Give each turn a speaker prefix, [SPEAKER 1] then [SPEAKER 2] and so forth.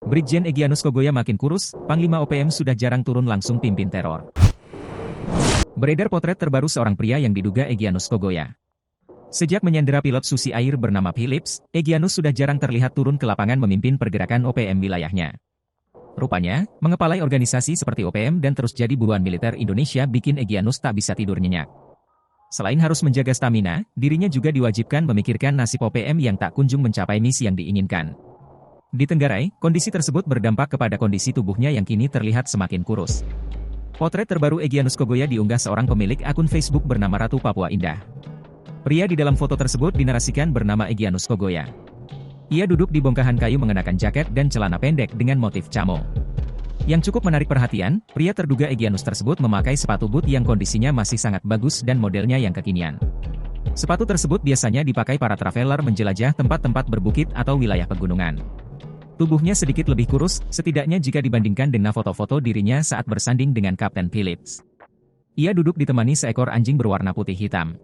[SPEAKER 1] Brigjen Egyanus Kogoya makin kurus, Panglima OPM sudah jarang turun langsung pimpin teror. Beredar potret terbaru seorang pria yang diduga Egyanus Kogoya. Sejak menyandera pilot Susi Air bernama Philips, Egyanus sudah jarang terlihat turun ke lapangan memimpin pergerakan OPM wilayahnya. Rupanya, mengepalai organisasi seperti OPM dan terus jadi buruan militer Indonesia bikin Egyanus tak bisa tidur nyenyak. Selain harus menjaga stamina, dirinya juga diwajibkan memikirkan nasib OPM yang tak kunjung mencapai misi yang diinginkan. Di Tenggarai, kondisi tersebut berdampak kepada kondisi tubuhnya yang kini terlihat semakin kurus. Potret terbaru Egyanus Kogoya diunggah seorang pemilik akun Facebook bernama Ratu Papua Indah. Pria di dalam foto tersebut dinarasikan bernama Egyanus Kogoya. Ia duduk di bongkahan kayu mengenakan jaket dan celana pendek dengan motif camo. Yang cukup menarik perhatian, pria terduga Egyanus tersebut memakai sepatu boot yang kondisinya masih sangat bagus dan modelnya yang kekinian. Sepatu tersebut biasanya dipakai para traveler menjelajah tempat-tempat berbukit atau wilayah pegunungan. Tubuhnya sedikit lebih kurus, setidaknya jika dibandingkan dengan foto-foto dirinya saat bersanding dengan Kapten Philips. Ia duduk ditemani seekor anjing berwarna putih hitam.